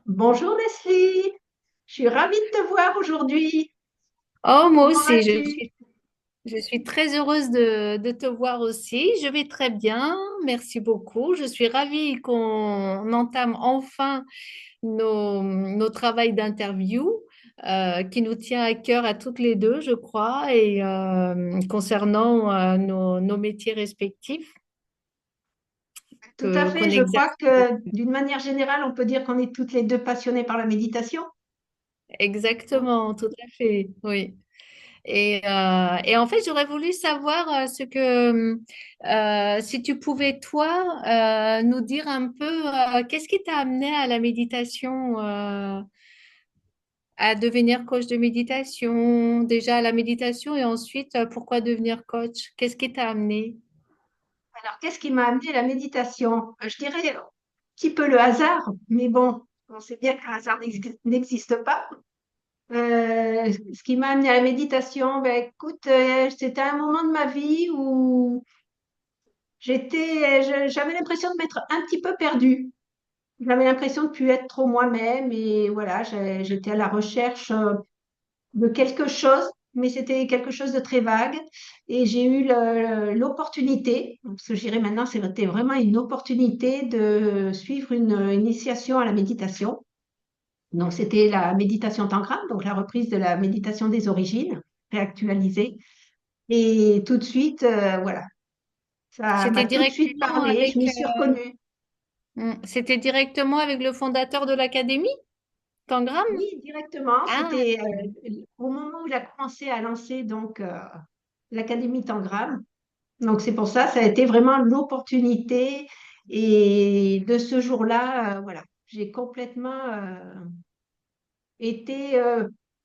Bonjour Leslie, je suis ravie de te voir aujourd'hui. Oh, moi Comment aussi, vas-tu? je suis très heureuse de te voir aussi. Je vais très bien, merci beaucoup. Je suis ravie qu'on entame enfin nos travails d'interview qui nous tient à cœur à toutes les deux, je crois, et concernant nos métiers respectifs Tout à fait, qu'on je crois exerce. que d'une manière générale, on peut dire qu'on est toutes les deux passionnées par la méditation. Exactement, tout à fait, oui. Et en fait, j'aurais voulu savoir si tu pouvais, toi, nous dire un peu qu'est-ce qui t'a amené à la méditation, à devenir coach de méditation, déjà à la méditation et ensuite pourquoi devenir coach? Qu'est-ce qui t'a amené? Alors, qu'est-ce qui m'a amené à la méditation? Je dirais un petit peu le hasard, mais bon, on sait bien que le hasard n'existe pas. Ce qui m'a amené à la méditation, ben écoute, c'était un moment de ma vie où j'avais l'impression de m'être un petit peu perdue. J'avais l'impression de ne plus être trop moi-même et voilà, j'étais à la recherche de quelque chose, mais c'était quelque chose de très vague et j'ai eu l'opportunité, parce que je dirais maintenant c'était vraiment une opportunité de suivre une initiation à la méditation. Donc c'était la méditation Tangram, donc la reprise de la méditation des origines, réactualisée. Et tout de suite, voilà, ça m'a C'était tout de suite directement parlé, je avec, m'y suis reconnue. c'était directement avec le fondateur de l'académie, Tangram? Oui, directement. Ah, C'était au moment où il a commencé à lancer donc l'Académie Tangram. Donc c'est pour ça, ça a été vraiment l'opportunité. Et de ce jour-là, voilà, j'ai complètement été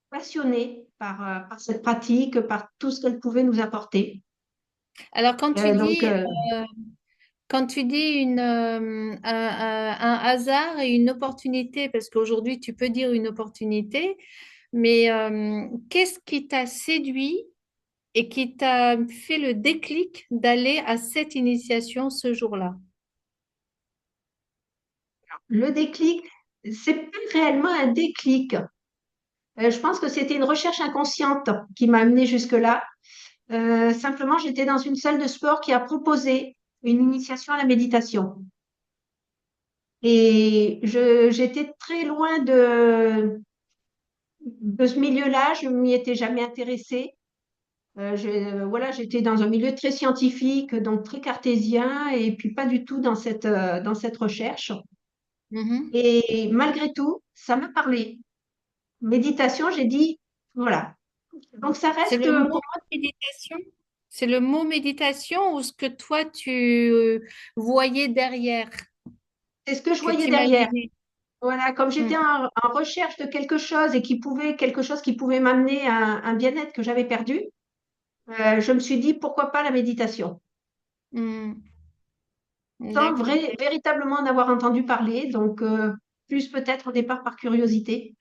passionnée par cette pratique, par tout ce qu'elle pouvait nous apporter. alors Donc quand tu dis un hasard et une opportunité, parce qu'aujourd'hui tu peux dire une opportunité, mais qu'est-ce qui t'a séduit et qui t'a fait le déclic d'aller à cette initiation ce jour-là? le déclic, c'est pas réellement un déclic. Je pense que c'était une recherche inconsciente qui m'a amenée jusque-là. Simplement, j'étais dans une salle de sport qui a proposé une initiation à la méditation. Et j'étais très loin de ce milieu-là, je m'y étais jamais intéressée. Voilà, j'étais dans un milieu très scientifique, donc très cartésien, et puis pas du tout dans cette recherche. Mhm. Et malgré tout, ça m'a parlé. Méditation, j'ai dit, voilà. Donc ça C'est reste le mot pour méditation? C'est le mot méditation ou ce que toi tu voyais derrière, c'est ce que je que voyais tu derrière. imaginais? Voilà, comme j'étais en recherche de quelque chose et quelque chose qui pouvait m'amener à un bien-être que j'avais perdu, je me suis dit pourquoi pas la méditation. Sans D'accord. véritablement en avoir entendu parler, donc plus peut-être au départ par curiosité.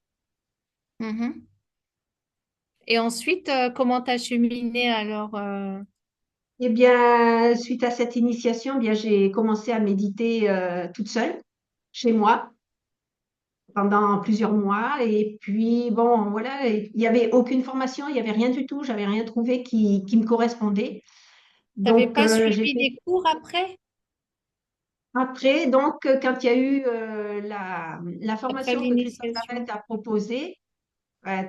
Mhm. Et ensuite, comment t'as cheminé alors Eh bien, suite à cette initiation, eh bien, j'ai commencé à méditer toute seule, chez moi, pendant plusieurs mois. Et puis, bon, voilà, il n'y avait aucune formation, il n'y avait rien du tout, j'avais rien trouvé qui me correspondait. T'avais Donc, pas j'ai suivi fait des cours après, après, donc, quand il y a eu la après formation que Christophe l'initiation? Lavette a proposée,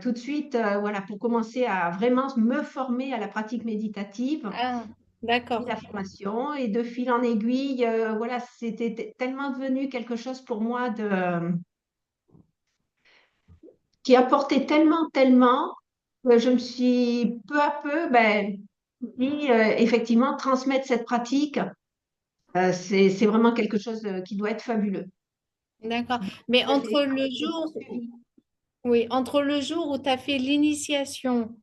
tout de suite, voilà, pour commencer à vraiment me former à la pratique méditative Ah, et d'accord. la formation. Et de fil en aiguille, voilà, c'était tellement devenu quelque chose pour moi qui apportait tellement, que je me suis peu à peu, ben, dit, effectivement, transmettre cette pratique, c'est vraiment quelque chose qui doit être fabuleux. D'accord. Mais J'ai entre le j'ai jour, poursuivi. oui, entre le jour où tu as fait l'initiation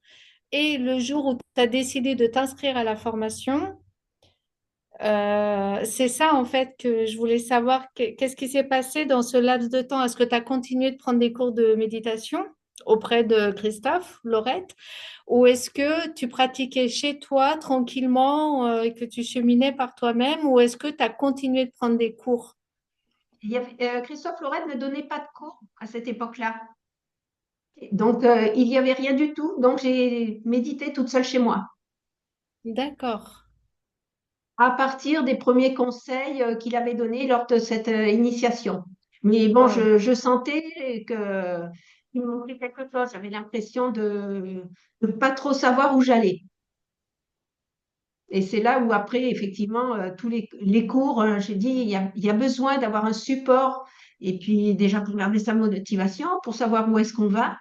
et le jour où tu as décidé de t'inscrire à la formation, c'est ça en fait que je voulais savoir. Qu'est-ce qui s'est passé dans ce laps de temps? Est-ce que tu as continué de prendre des cours de méditation auprès de Christophe, Laurette, ou est-ce que tu pratiquais chez toi tranquillement et que tu cheminais par toi-même, ou est-ce que tu as continué de prendre des cours? Christophe Lorette ne donnait pas de cours à cette époque-là. Donc, il n'y avait rien du tout. Donc, j'ai médité toute seule chez moi, D'accord. à partir des premiers conseils qu'il avait donnés lors de cette initiation. Mais bon, Wow. je sentais que il me manquait quelque chose. J'avais l'impression de ne pas trop savoir où j'allais. Et c'est là où après, effectivement, tous les cours, j'ai dit, il y a besoin d'avoir un support. Et puis déjà pour garder sa motivation, pour savoir où est-ce qu'on va.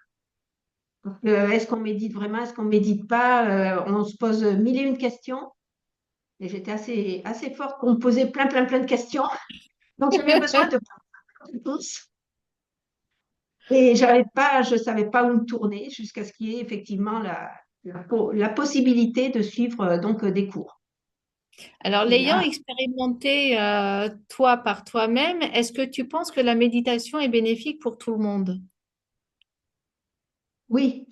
Est-ce qu'on médite vraiment, est-ce qu'on médite pas? On se pose mille et une questions. Et j'étais assez forte pour me poser plein de questions. Donc j'avais besoin de réponses. Et je savais pas où me tourner jusqu'à ce qu'il y ait effectivement la possibilité de suivre donc des cours. Alors, Et l'ayant là, expérimenté toi par toi-même, est-ce que tu penses que la méditation est bénéfique pour tout le monde? oui,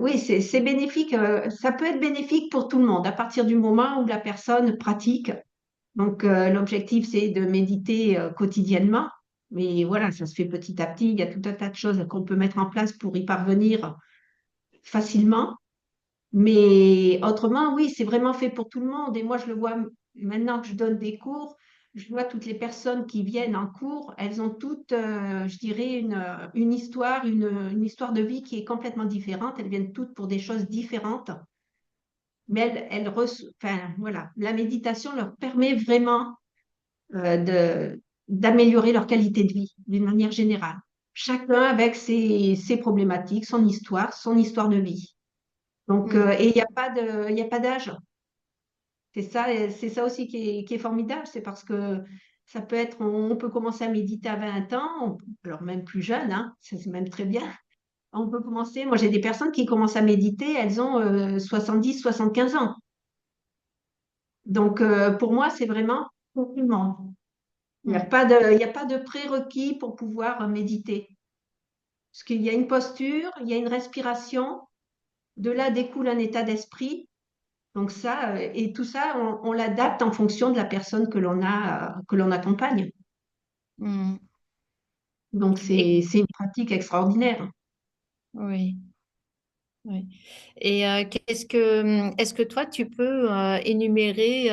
oui, c'est bénéfique. Ça peut être bénéfique pour tout le monde à partir du moment où la personne pratique. Donc, l'objectif, c'est de méditer quotidiennement. Mais voilà, ça se fait petit à petit. Il y a tout un tas de choses qu'on peut mettre en place pour y parvenir facilement. Mais autrement, oui, c'est vraiment fait pour tout le monde. Et moi, je le vois maintenant que je donne des cours, je vois toutes les personnes qui viennent en cours, elles ont toutes, je dirais, une histoire, une histoire de vie qui est complètement différente. Elles viennent toutes pour des choses différentes. Mais enfin, voilà, la méditation leur permet vraiment d'améliorer leur qualité de vie d'une manière générale. Chacun avec ses problématiques, son histoire de vie. Donc, Hmm. et il y a pas d'âge. C'est ça aussi qui est formidable, c'est parce que ça peut être, on peut commencer à méditer à 20 ans, alors même plus jeune, hein, ça, c'est même très bien. On peut commencer, moi j'ai des personnes qui commencent à méditer, elles ont 15 ans. Donc, pour moi, c'est vraiment pour tout le monde. Hmm. Il y a pas de prérequis pour pouvoir méditer. Parce qu'il y a une posture, il y a une respiration, de là découle un état d'esprit. Donc ça, et tout ça, on l'adapte en fonction de la personne que l'on accompagne. Hmm. Donc Et c'est une pratique extraordinaire. oui. Oui. Et est-ce que toi, tu peux énumérer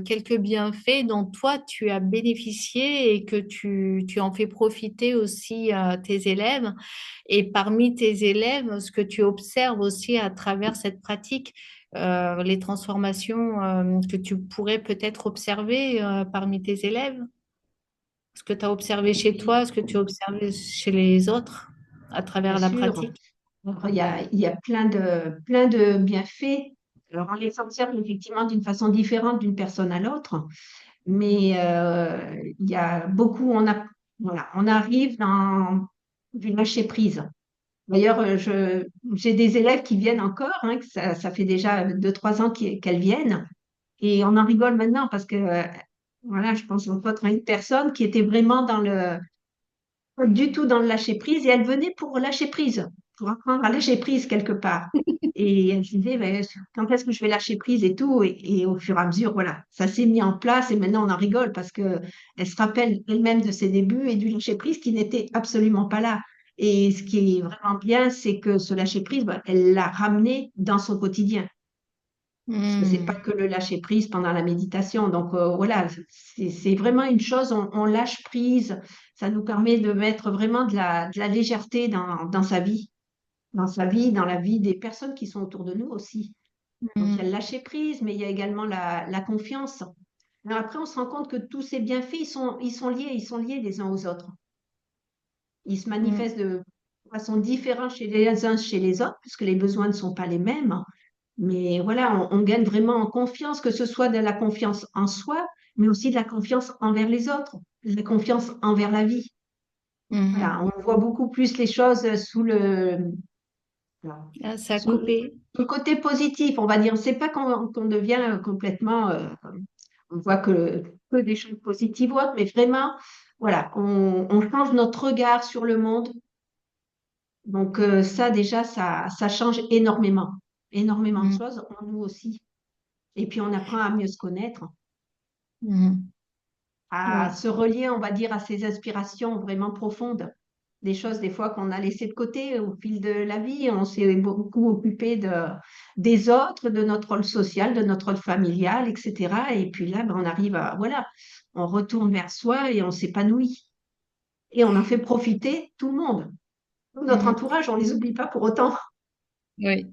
quelques bienfaits dont toi, tu as bénéficié et que tu en fais profiter aussi à tes élèves? Et parmi tes élèves, ce que tu observes aussi à travers cette pratique, les transformations que tu pourrais peut-être observer parmi tes élèves? Ce que tu as observé chez toi, ce que tu as observé chez les autres à Bien travers la sûr, pratique? alors, il y a plein de bienfaits. Alors on les observe effectivement d'une façon différente d'une personne à l'autre, mais il y a beaucoup, voilà, on arrive dans du lâcher prise. D'ailleurs, j'ai des élèves qui viennent encore, hein, que ça fait déjà 2, 3 ans qu'elles viennent. Et on en rigole maintenant parce que, voilà, je pense entre autres à une personne qui était vraiment pas du tout dans le lâcher prise et elle venait pour lâcher prise, pour apprendre à lâcher prise quelque part. Et elle se disait, ben, quand est-ce que je vais lâcher prise et tout. Et au fur et à mesure, voilà, ça s'est mis en place et maintenant on en rigole parce que elle se rappelle elle-même de ses débuts et du lâcher prise qui n'était absolument pas là. Et ce qui est vraiment bien, c'est que ce lâcher prise, ben, elle l'a ramené dans son quotidien. Parce que c'est pas Hmm. que le lâcher prise pendant la méditation. Donc voilà, c'est vraiment une chose, on lâche prise. Ça nous permet de mettre vraiment de la légèreté dans sa vie, dans la vie des personnes qui sont autour de nous aussi. Donc il y a Hmm. le lâcher prise, mais il y a également la confiance. Alors après, on se rend compte que tous ces bienfaits, ils sont liés les uns aux autres. Ils se Hmm. manifestent de façon différente chez les uns, chez les autres, puisque les besoins ne sont pas les mêmes. Mais voilà, on gagne vraiment en confiance, que ce soit de la confiance en soi, mais aussi de la confiance envers les autres, de la confiance envers la vie. Mhm. Voilà, on voit beaucoup plus les choses Ah, ça a sous coupé. le côté positif, on va dire. C'est pas qu'on devient complètement, on voit que des choses positives ou autres, mais vraiment, voilà, on change notre regard sur le monde. Donc ça, déjà, ça change énormément, énormément de Mhm. choses en nous aussi. Et puis on apprend à mieux se connaître. Mhm. à Oui. se relier, on va dire, à ses aspirations vraiment profondes. Des choses, des fois, qu'on a laissées de côté au fil de la vie. On s'est beaucoup occupé des autres, de notre rôle social, de notre rôle familial, etc. Et puis là, ben, on arrive à, voilà, on retourne vers soi et on s'épanouit. Et on en fait profiter tout le monde. Tout notre Mhm. entourage, on les oublie pas pour autant. Oui.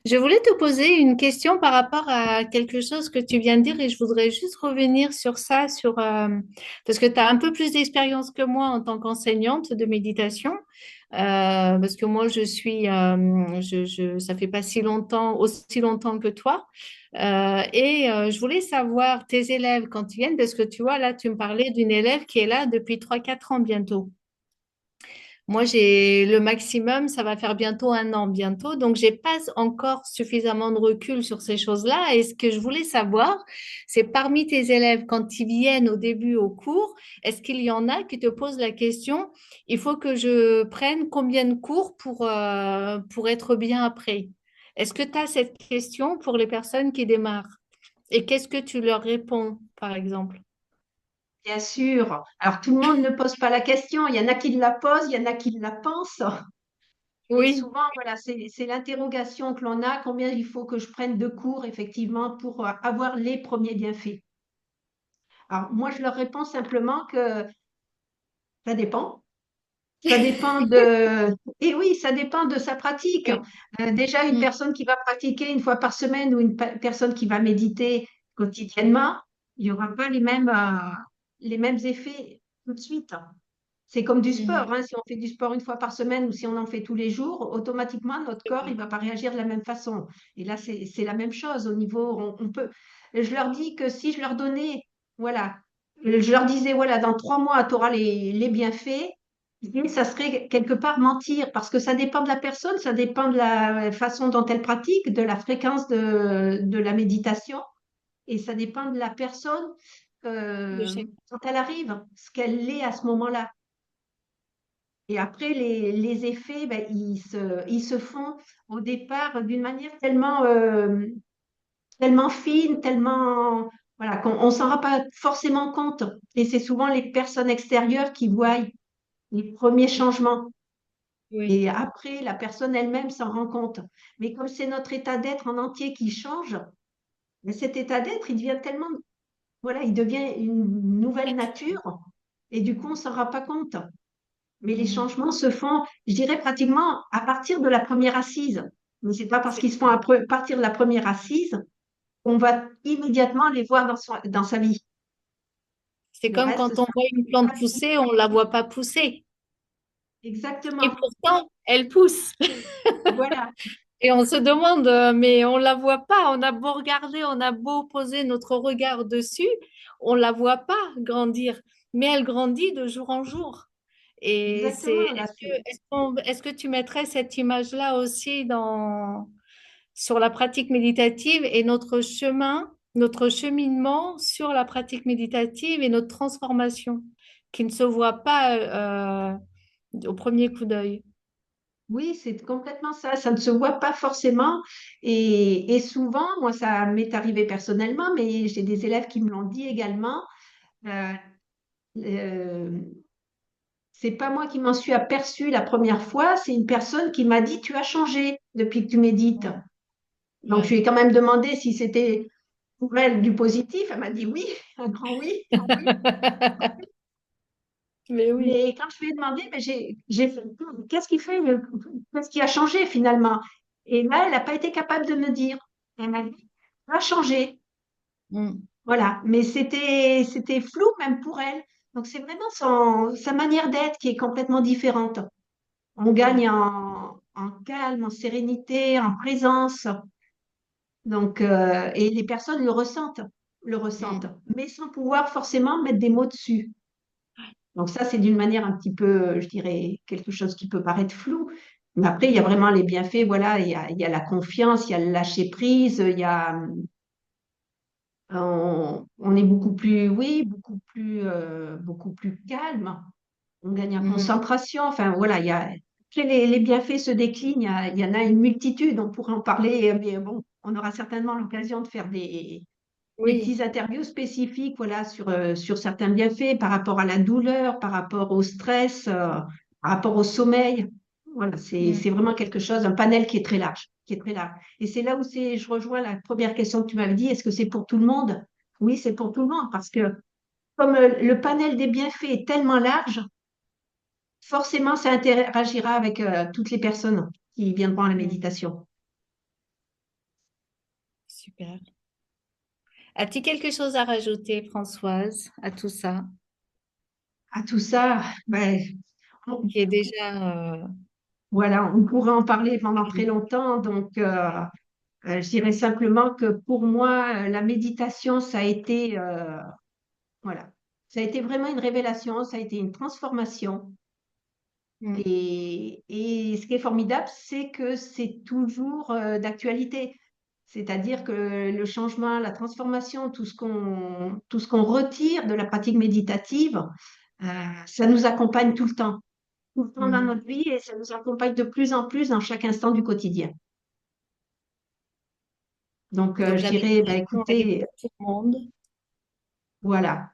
Je voulais te poser une question par rapport à quelque chose que tu viens de dire et je voudrais juste revenir sur ça, parce que tu as un peu plus d'expérience que moi en tant qu'enseignante de méditation, parce que moi ça fait pas si longtemps, aussi longtemps que toi. Je voulais savoir tes élèves quand ils viennent, parce que tu vois, là, tu me parlais d'une élève qui est là depuis 3 4 ans bientôt. Moi, j'ai le maximum, ça va faire bientôt 1 an bientôt, donc j'ai pas encore suffisamment de recul sur ces choses-là. Et ce que je voulais savoir, c'est parmi tes élèves, quand ils viennent au début au cours, est-ce qu'il y en a qui te posent la question, il faut que je prenne combien de cours pour être bien après? Est-ce que tu as cette question pour les personnes qui démarrent? Et qu'est-ce que tu leur réponds, par exemple? Bien sûr. Alors, tout le monde ne pose pas la question. Il y en a qui la posent, il y en a qui la pensent. Et Oui, souvent, voilà, c'est l'interrogation que l'on a. Combien il faut que je prenne de cours, effectivement, pour avoir les premiers bienfaits? Alors, moi, je leur réponds simplement que ça dépend. Ça dépend de... Et oui, ça dépend de sa pratique. oui, Déjà, une mm, personne qui va pratiquer une fois par semaine ou une personne qui va méditer quotidiennement, il n'y aura pas les mêmes effets tout de suite. C'est comme du mhm. sport, hein. Si on fait du sport une fois par semaine ou si on en fait tous les jours, automatiquement, notre corps, il va pas réagir de la même façon. Et là, c'est la même chose au niveau, on peut. Je leur dis que si je leur donnais, voilà, je leur disais, voilà, dans 3 mois, tu auras les bienfaits, mais ça serait quelque part mentir parce que ça dépend de la personne, ça dépend de la façon dont elle pratique, de la fréquence de la méditation et ça dépend de la personne De chaque- quand elle arrive, ce qu'elle est à ce moment-là. Et après, les effets, ben, ils se font au départ d'une manière tellement fine, tellement, voilà, qu'on on s'en rend pas forcément compte. Et c'est souvent les personnes extérieures qui voient les premiers changements. Oui, Et après, la personne elle-même s'en rend compte. Mais comme c'est notre état d'être en entier qui change, ben, cet état d'être, il devient tellement, voilà, il devient une nouvelle nature. Et du coup, on s'en rend pas compte. Mais les mhm. changements se font, je dirais, pratiquement à partir de la première assise. Mais c'est pas parce C'est qu'ils se font à partir de la première assise qu'on va immédiatement les voir dans sa vie. c'est Le comme reste, quand on ça voit une plante pratique. pousser, on ne la voit pas pousser. Et Exactement. pourtant, elle pousse. Voilà. Et on se demande, mais on la voit pas. On a beau regarder, on a beau poser notre regard dessus, on la voit pas grandir. Mais elle grandit de jour en jour. Et Exactement. Là, est-ce que tu mettrais cette image-là aussi sur la pratique méditative et notre chemin, notre cheminement sur la pratique méditative et notre transformation qui ne se voit pas au premier coup d'œil. oui, c'est complètement ça. Ça ne se voit pas forcément. Et souvent, moi, ça m'est arrivé personnellement, mais j'ai des élèves qui me l'ont dit également. euh, euh, C'est pas moi qui m'en suis aperçue la première fois, c'est une personne qui m'a dit, tu as changé depuis que tu médites. Donc, je Ouais. lui ai quand même demandé si c'était pour elle du positif. Elle m'a dit oui, un grand oui. Mais oui. Mais quand je lui ai demandé, ben, j'ai fait, qu'est-ce qui fait, qu'est-ce qui a changé finalement? Et là, elle n'a pas été capable de me dire. Elle m'a dit, ça a changé. Mm. Voilà. Mais c'était flou même pour elle. Donc, c'est vraiment sa manière d'être qui est complètement différente. On Ouais. gagne en calme, en sérénité, en présence. Donc, et les personnes le ressentent, Mm. mais sans pouvoir forcément mettre des mots dessus. Donc ça, c'est d'une manière un petit peu, je dirais, quelque chose qui peut paraître flou. Mais après, il y a vraiment les bienfaits. Voilà, il y a la confiance, il y a le lâcher prise, il y a, on est beaucoup plus, oui, beaucoup plus calme. On gagne en Mhm. concentration. Enfin, voilà, il y a, après, les bienfaits se déclinent. Il y en a une multitude. On pourrait en parler, mais bon, on aura certainement l'occasion de faire des Oui. petites interviews spécifiques, voilà, sur certains bienfaits par rapport à la douleur, par rapport au stress, par rapport au sommeil. Voilà, Mm. c'est vraiment quelque chose, un panel qui est très large, qui est très large. Et c'est là où je rejoins la première question que tu m'avais dit, est-ce que c'est pour tout le monde? Oui, c'est pour tout le monde parce que comme le panel des bienfaits est tellement large, forcément, ça interagira avec toutes les personnes qui viendront à la Mm. méditation. Super. As-tu quelque chose à rajouter, Françoise, à tout ça, À tout ça, ben, on- qui est déjà voilà, on pourrait en parler pendant très longtemps. Donc, je dirais simplement que pour moi, la méditation, ça a été, voilà, ça a été vraiment une révélation, ça a été une transformation. mm, Et ce qui est formidable, c'est que c'est toujours d'actualité. C'est-à-dire que le changement, la transformation, tout ce qu'on retire de la pratique méditative, euh, ça nous accompagne tout le temps dans mhm. notre vie et ça nous accompagne de plus en plus dans chaque instant du quotidien. Donc, Donc je la dirais, bah, méditation, elle est écoutez, pour tout le monde. voilà.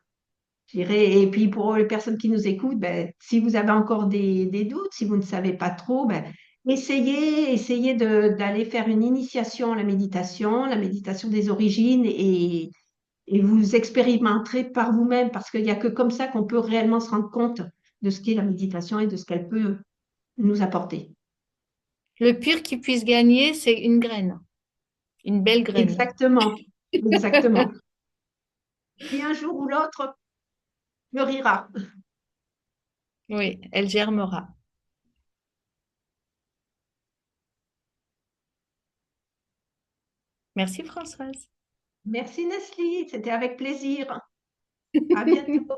Je dirais, et puis pour les personnes qui nous écoutent, ben, si vous avez encore des doutes, si vous ne savez pas trop, ben, essayez d'aller faire une initiation à la méditation des origines, et vous expérimenterez par vous-même, parce qu'il n'y a que comme ça qu'on peut réellement se rendre compte de ce qu'est la méditation et de ce qu'elle peut nous apporter. Le pire qui puisse gagner, c'est une graine, une belle graine. Exactement, exactement. Qui un jour ou l'autre fleurira. Oui, elle germera. Merci, Françoise. Merci Nestlé, c'était avec plaisir. À bientôt.